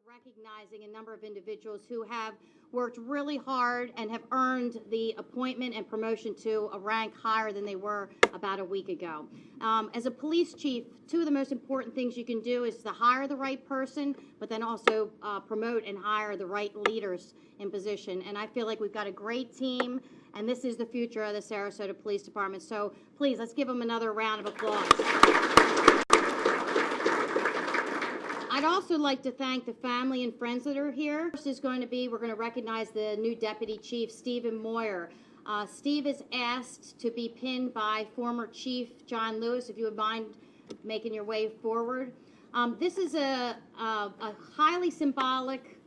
recognizing a number of individuals who have worked really hard and have earned the appointment and promotion to a rank higher than they were about a week ago. As a police chief, two of the most important things you can do is to hire the right person, but then also promote and hire the right leaders in position. And I feel like we've got a great team, and this is the future of the Sarasota Police Department. So please, let's give them another round of applause. I'd also like to thank the family and friends that are here. First is going to be, we're going to recognize the new Deputy Chief, Stephen Moyer. Steve is asked to be pinned by former Chief John Lewis, if you would mind making your way forward. This is a highly symbolic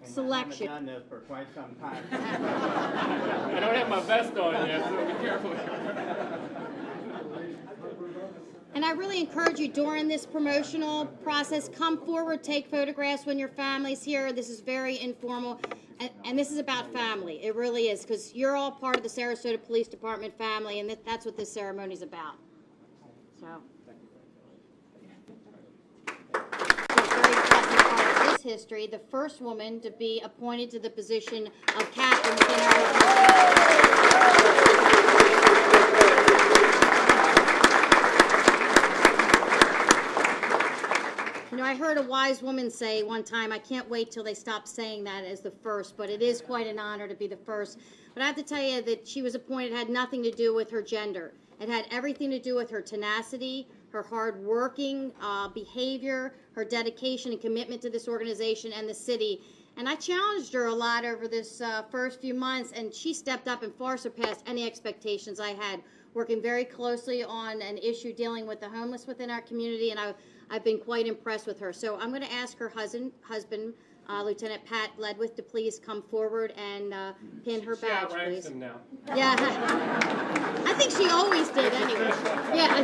selection. I haven't done this for quite some time. I don't have my vest on yet, so be careful. And I really encourage you during this promotional process, come forward, take photographs when your family's here. This is very informal, and this is about family. It really is, because you're all part of the Sarasota Police Department family, and that's what this ceremony is about. So, very important part of this history, the first woman to be appointed to the position of captain within our organization. You know, I heard a wise woman say one time, I can't wait till they stop saying that as the first, but it is quite an honor to be the first. But I have to tell you that she was appointed had nothing to do with her gender. It had everything to do with her tenacity, her hard-working behavior, her dedication and commitment to this organization and the city. And I challenged her a lot over this first few months, and she stepped up and far surpassed any expectations I had, working very closely on an issue dealing with the homeless within our community, and I've been quite impressed with her. So I'm going to ask her husband, Lieutenant Pat Ledwith, to please come forward and pin her badge, please. Him now. Yeah, I think she always did anyway. Yeah.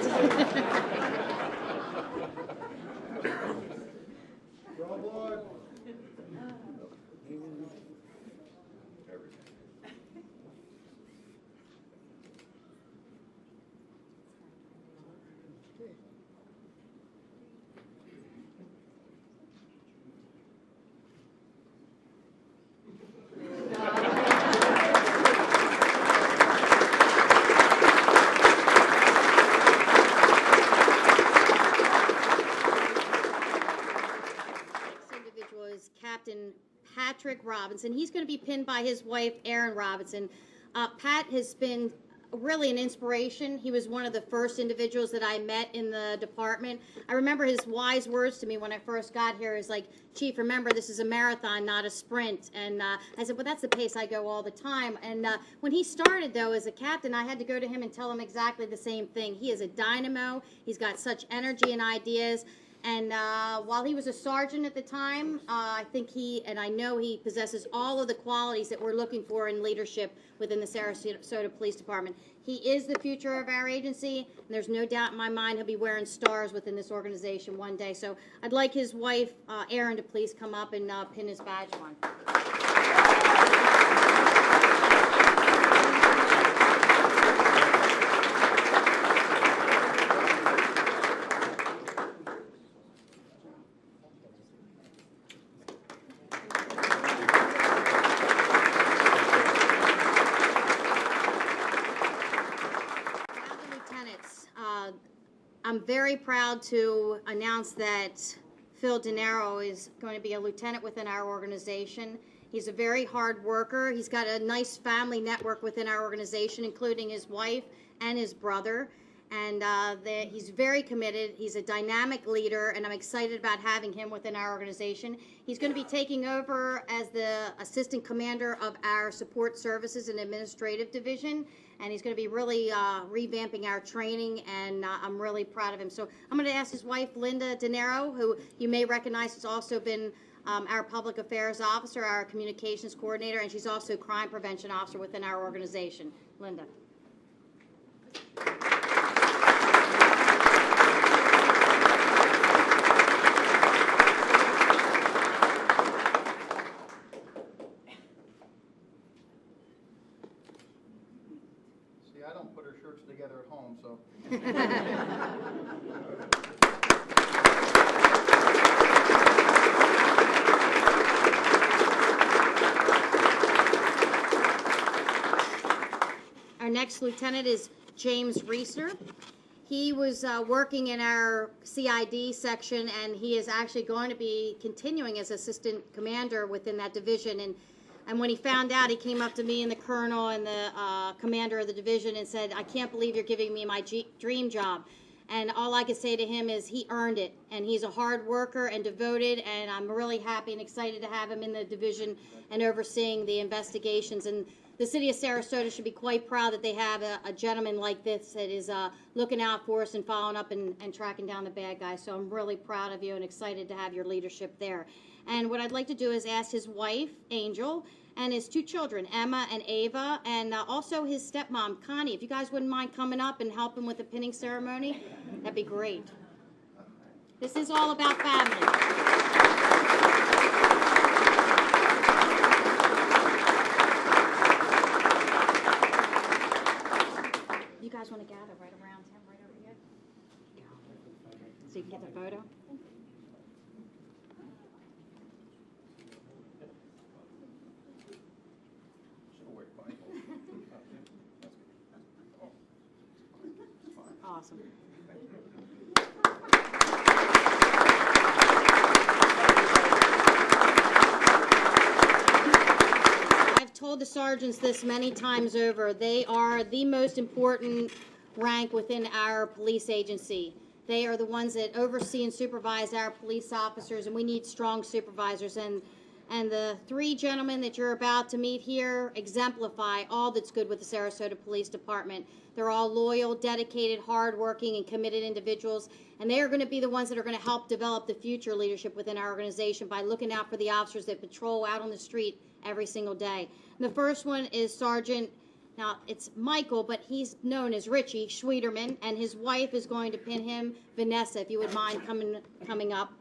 Captain Patrick Robinson. He's going to be pinned by his wife, Erin Robinson. Pat has been really an inspiration. He was one of the first individuals that I met in the department. I remember his wise words to me when I first got here. Is like, Chief, remember, this is a marathon, not a sprint. And I said, well, that's the pace I go all the time. And when he started, though, as a captain, I had to go to him and tell him exactly the same thing. He is a dynamo. He's got such energy and ideas. And while he was a sergeant at the time, I think I know he possesses all of the qualities that we're looking for in leadership within the Sarasota Police Department. He is the future of our agency, and there's no doubt in my mind he'll be wearing stars within this organization one day. So I'd like his wife, Erin, to please come up and pin his badge on. I'm very proud to announce that Phil DeNiro is going to be a lieutenant within our organization. He's a very hard worker. He's got a nice family network within our organization, including his wife and his brother. And he's very committed. He's a dynamic leader, and I'm excited about having him within our organization. He's going to be taking over as the assistant commander of our support services and administrative division, and he's going to be really revamping our training, and I'm really proud of him. So I'm going to ask his wife, Linda DeNiro, who you may recognize has also been our public affairs officer, our communications coordinator, and she's also crime prevention officer within our organization. Linda. I don't put her shirts together at home, so. next lieutenant is James Rieser. He was working in our CID section, and he is actually going to be continuing as assistant commander within that division. And when he found out, he came up to me and the colonel and the commander of the division and said, "I can't believe you're giving me my dream job." And all I could say to him is he earned it. And he's a hard worker and devoted, and I'm really happy and excited to have him in the division and overseeing the investigations. And the city of Sarasota should be quite proud that they have a gentleman like this that is looking out for us and following up and tracking down the bad guys. So I'm really proud of you and excited to have your leadership there. And what I'd like to do is ask his wife, Angel, and his 2 children, Emma and Ava, and also his stepmom, Connie. If you guys wouldn't mind coming up and helping with the pinning ceremony, that'd be great. This is all about family. You guys want to gather right around him, right over here? So you can get the photo? Awesome. I've told the sergeants this many times over. They are the most important rank within our police agency. They are the ones that oversee and supervise our police officers, and we need strong supervisors. And the 3 gentlemen that you're about to meet here exemplify all that's good with the Sarasota Police Department. They're all loyal, dedicated, hardworking, and committed individuals, and they are going to be the ones that are going to help develop the future leadership within our organization by looking out for the officers that patrol out on the street every single day. And the first one is Sergeant, now it's Michael, but he's known as Richie Schwieterman, and his wife is going to pin him, Vanessa, if you would mind coming up.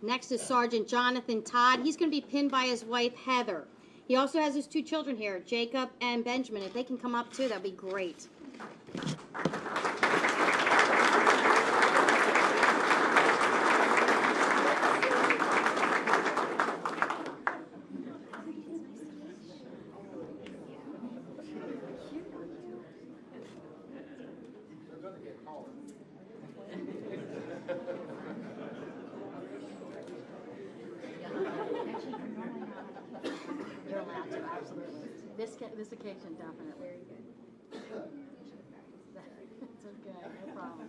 Next is Sergeant Johnathan Todd. He's going to be pinned by his wife, Heather. He also has his 2 children here, Jacob and Benjamin. If they can come up too, that'd be great. You're allowed to, absolutely. This occasion, definitely. Very good. It's okay, no problem.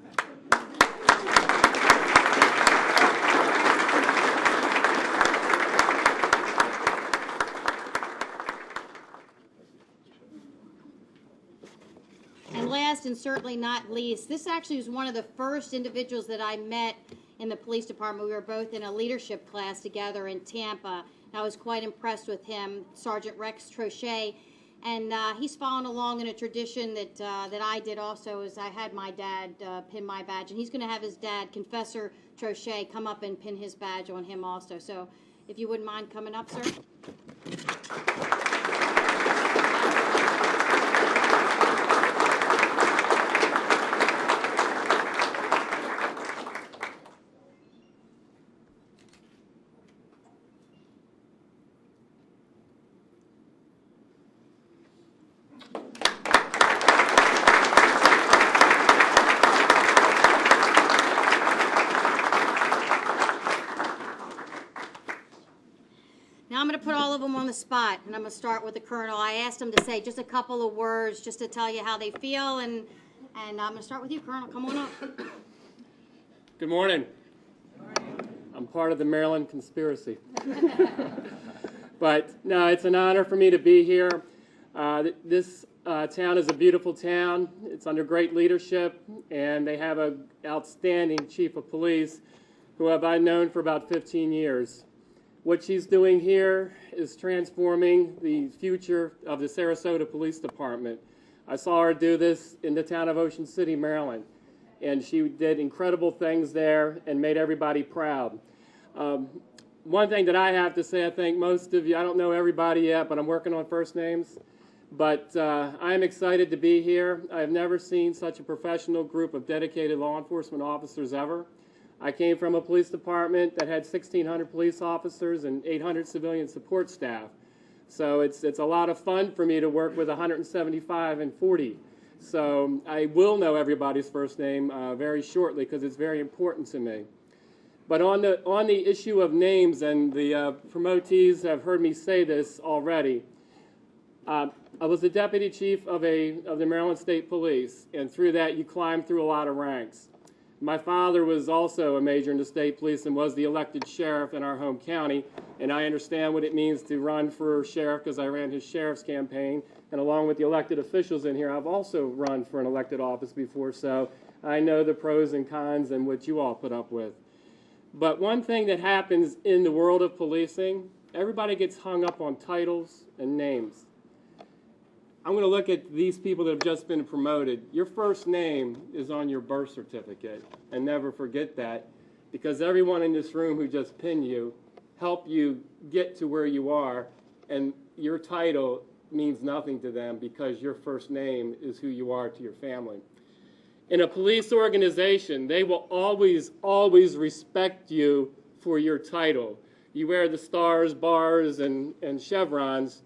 And last and certainly not least, this actually was one of the first individuals that I met in the police department. We were both in a leadership class together in Tampa. I was quite impressed with him, Sergeant Rex Troche, and he's following along in a tradition that I did also, as I had my dad pin my badge, and he's going to have his dad, Confessor Troche, come up and pin his badge on him also. So if you wouldn't mind coming up, sir. Now I'm going to put all of them on the spot, and I'm going to start with the colonel. I asked them to say just a couple of words just to tell you how they feel, and I'm going to start with you, Colonel. Come on up. Good morning. I'm part of the Maryland conspiracy. But no, it's an honor for me to be here. This town is a beautiful town. It's under great leadership, and they have an outstanding chief of police who I've known for about 15 years. What she's doing here is transforming the future of the Sarasota Police Department. I saw her do this in the town of Ocean City, Maryland, and she did incredible things there and made everybody proud. One thing that I have to say, I think most of you, I don't know everybody yet, but I'm working on first names, but I am excited to be here. I have never seen such a professional group of dedicated law enforcement officers ever. I came from a police department that had 1,600 police officers and 800 civilian support staff. So it's a lot of fun for me to work with 175 and 40. So I will know everybody's first name very shortly because it's very important to me. But on the issue of names, and the promotees have heard me say this already, I was the deputy chief of the Maryland State Police, and through that you climb through a lot of ranks. My father was also a major in the state police and was the elected sheriff in our home county, and I understand what it means to run for sheriff because I ran his sheriff's campaign, and along with the elected officials in here, I've also run for an elected office before, so I know the pros and cons and what you all put up with. But one thing that happens in the world of policing, everybody gets hung up on titles and names. I'm going to look at these people that have just been promoted. Your first name is on your birth certificate, and never forget that, because everyone in this room who just pinned you helped you get to where you are, and your title means nothing to them because your first name is who you are to your family. In a police organization, they will always, always respect you for your title. You wear the stars, bars, and chevrons.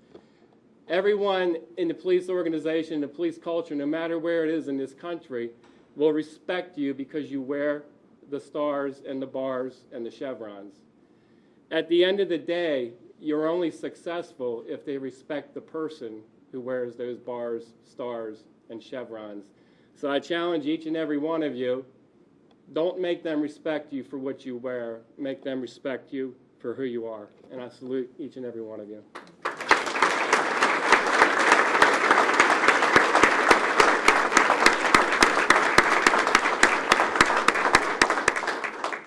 Everyone in the police organization, the police culture, no matter where it is in this country, will respect you because you wear the stars and the bars and the chevrons. At the end of the day, you're only successful if they respect the person who wears those bars, stars, and chevrons. So I challenge each and every one of you, don't make them respect you for what you wear. Make them respect you for who you are. And I salute each and every one of you.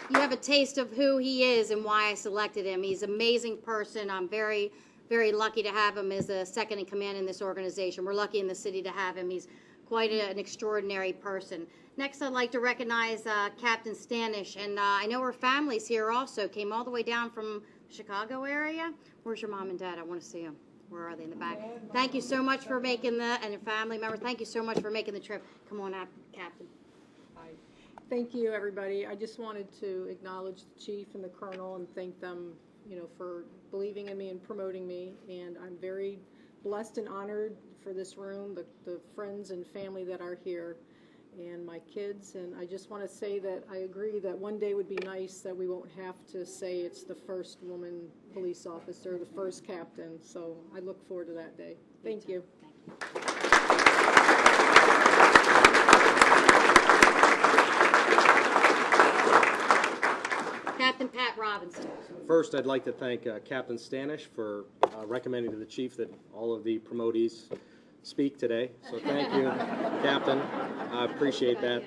You have a taste of who he is and why I selected him. He's an amazing person. I'm very, very lucky to have him as a second in command in this organization. We're lucky in the city to have him. He's quite an extraordinary person. Next, I'd like to recognize Captain Stannish, and I know her family's here also. Came all the way down from Chicago area. Where's your mom and dad? I want to see them. Where are they in the back? Thank you so much for making and your family member. Thank you so much for making the trip. Come on up, Captain. Thank you, everybody. I just wanted to acknowledge the chief and the colonel and thank them, for believing in me and promoting me. And I'm very blessed and honored for this room, the friends and family that are here, and my kids. And I just want to say that I agree that one day would be nice that we won't have to say it's the first woman police officer, the first captain. So I look forward to that day. Thank you. Captain Pat Robinson. First, I'd like to thank Captain Stannish for recommending to the chief that all of the promotees speak today. So thank you, Captain. I appreciate that.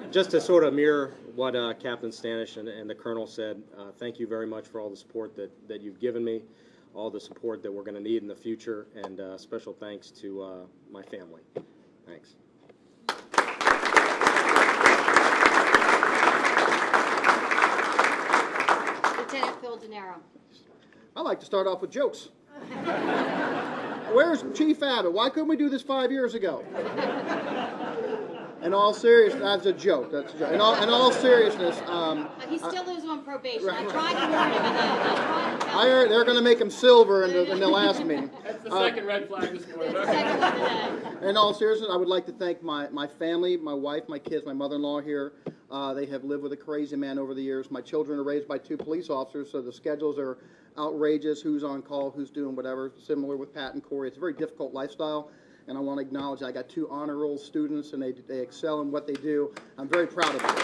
Just to sort of mirror what Captain Stannish and the Colonel said, thank you very much for all the support that you've given me, all the support that we're going to need in the future, and special thanks to my family. Thanks. DeNiro. I like to start off with jokes. Where's Chief Abbott? Why couldn't we do this 5 years ago? In all seriousness, that's a joke. That's a joke. In all seriousness, He still is on probation. Right. I tried to warn him of that. I heard they're going to make him silver in the last meeting. That's the second red flag this morning. Second one today. In all seriousness, I would like to thank my family, my wife, my kids, my mother-in-law here. They have lived with a crazy man over the years. My children are raised by 2 police officers, so the schedules are outrageous, who's on call, who's doing whatever, similar with Pat and Corey. It's a very difficult lifestyle, and I want to acknowledge I got 2 honor roll students, and they excel in what they do. I'm very proud of them.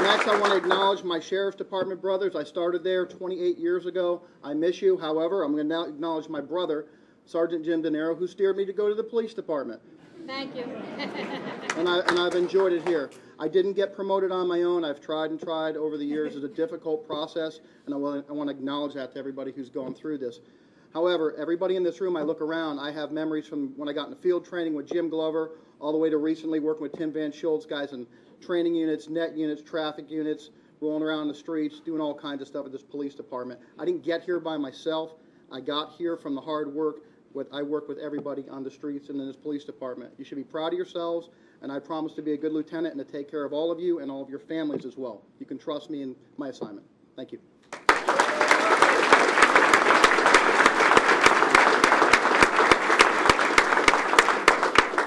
Next, I want to acknowledge my Sheriff's Department brothers. I started there 28 years ago. I miss you. However, I'm going to now acknowledge my brother, Sergeant Jim DeNiro, who steered me to go to the police department. Thank you. And I've enjoyed it here. I didn't get promoted on my own. I've tried and tried over the years. It's a difficult process, and I want to acknowledge that to everybody who's going through this. However, everybody in this room, I look around, I have memories from when I got into field training with Jim Glover, all the way to recently working with Tim Van Schultz, guys in training units, net units, traffic units, rolling around the streets, doing all kinds of stuff at this police department. I didn't get here by myself. I got here from the hard work. I work with everybody on the streets and in this police department. You should be proud of yourselves, and I promise to be a good lieutenant and to take care of all of you and all of your families as well. You can trust me in my assignment. Thank you.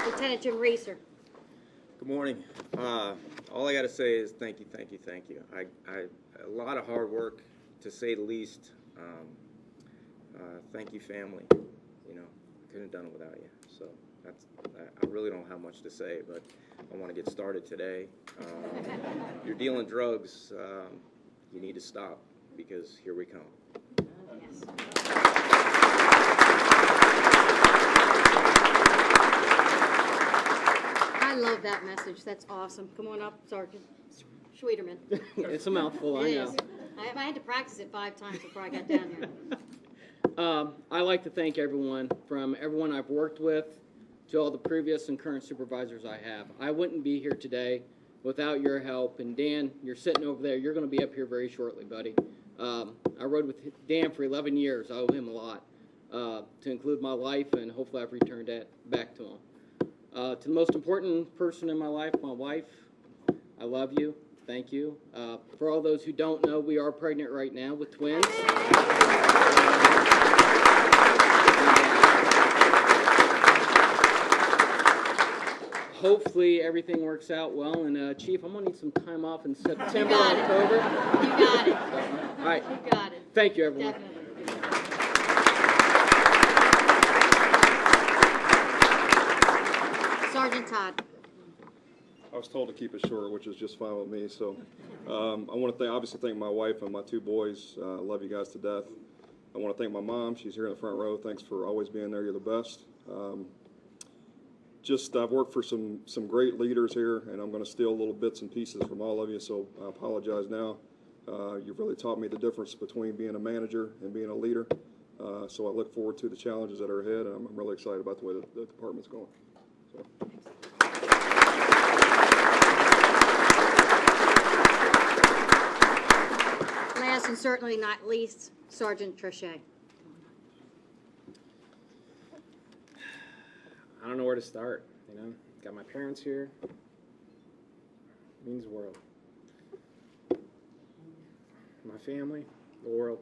Lieutenant Jim Rieser. Good morning. All I got to say is thank you, thank you, thank you. A lot of hard work, to say the least. Thank you, family. You know, I couldn't have done it without you. So I really don't have much to say, but I want to get started today. You're dealing drugs. You need to stop, because here we come. Yes. I love that message. That's awesome. Come on up, Sergeant Schwieterman. It's a mouthful, I know. I had to practice it 5 times before I got down here. I like to thank everyone, from everyone I've worked with to all the previous and current supervisors I have. I wouldn't be here today without your help. And Dan, you're sitting over there. You're going to be up here very shortly, buddy. I rode with Dan for 11 years. I owe him a lot, to include my life, and hopefully I've returned that back to him. To the most important person in my life, my wife, I love you. Thank you. For all those who don't know, we are pregnant right now with twins. Hopefully everything works out well. And Chief, I'm going to need some time off in September, October. You got it. All right. You got it. Thank you, everyone. Definitely. Sergeant Todd. I was told to keep it short, which is just fine with me. So I want to obviously thank my wife and my 2 boys. I love you guys to death. I want to thank my mom. She's here in the front row. Thanks for always being there. You're the best. I've worked for some great leaders here, and I'm going to steal little bits and pieces from all of you, so I apologize now. You've really taught me the difference between being a manager and being a leader. So I look forward to the challenges that are ahead, and I'm really excited about the way the department's going. So. Last and certainly not least, Sergeant Troche. I don't know where to start, you know. Got my parents here. It means the world. My family, the world.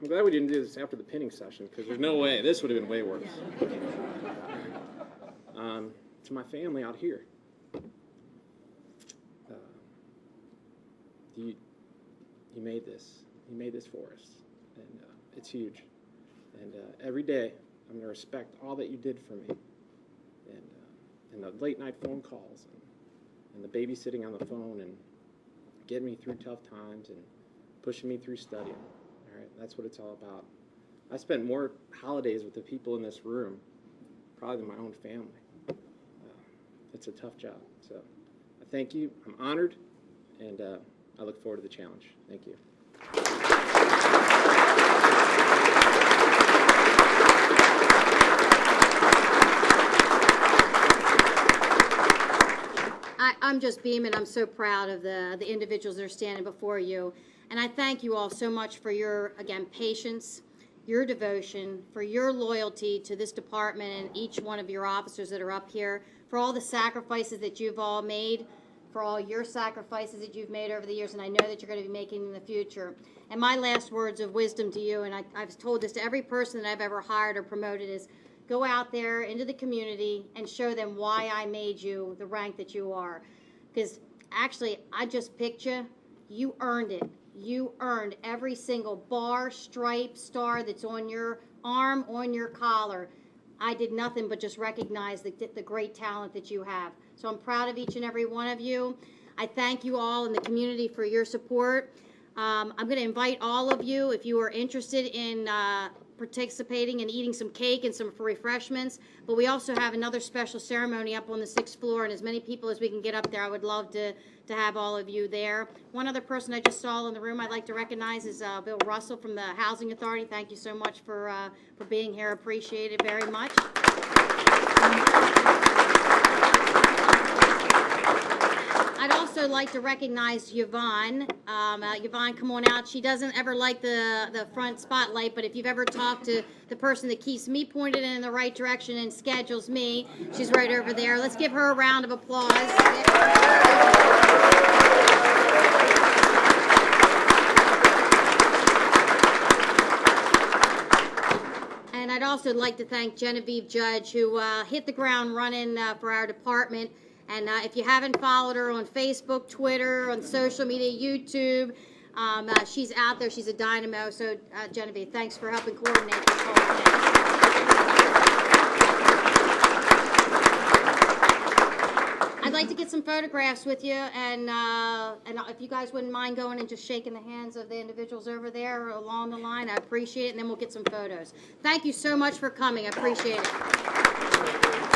I'm glad we didn't do this after the pinning session, because there's no way. This would have been way worse. To my family out here. You made this. You made this for us. And it's huge. And every day, I'm going to respect all that you did for me. And the late night phone calls and the babysitting on the phone and getting me through tough times and pushing me through studying. All right, that's what it's all about. I spent more holidays with the people in this room probably than my own family. It's a tough job. So I thank you. I'm honored, and I look forward to the challenge. Thank you. I'm just beaming. I'm so proud of the individuals that are standing before you. And I thank you all so much for your, again, patience, your devotion, for your loyalty to this department and each one of your officers that are up here, for all the sacrifices that you've all made, for all your sacrifices that you've made over the years, and I know that you're going to be making in the future. And my last words of wisdom to you, and I've told this to every person that I've ever hired or promoted, is go out there into the community and show them why I made you the rank that you are. Because actually, I just picked you. You earned it. You earned every single bar, stripe, star that's on your arm, on your collar. I did nothing but just recognize the great talent that you have. So I'm proud of each and every one of you. I thank you all in the community for your support. I'm going to invite all of you, if you are interested in participating and eating some cake and some refreshments. But we also have another special ceremony up on the 6th floor, and as many people as we can get up there, I would love to have all of you there. One other person I just saw in the room I'd like to recognize is Bill Russell from the Housing Authority. Thank you so much for being here. Appreciate it very much. I'd also like to recognize Yvonne. Yvonne, come on out. She doesn't ever like the front spotlight, but if you've ever talked to the person that keeps me pointed in the right direction and schedules me, she's right over there. Let's give her a round of applause. And I'd also like to thank Genevieve Judge, who hit the ground running for our department. And if you haven't followed her on Facebook, Twitter, on social media, YouTube, she's out there. She's a dynamo. So, Genevieve, thanks for helping coordinate this whole thing. I'd like to get some photographs with you, and if you guys wouldn't mind going and just shaking the hands of the individuals over there along the line, I appreciate it, and then we'll get some photos. Thank you so much for coming. I appreciate it.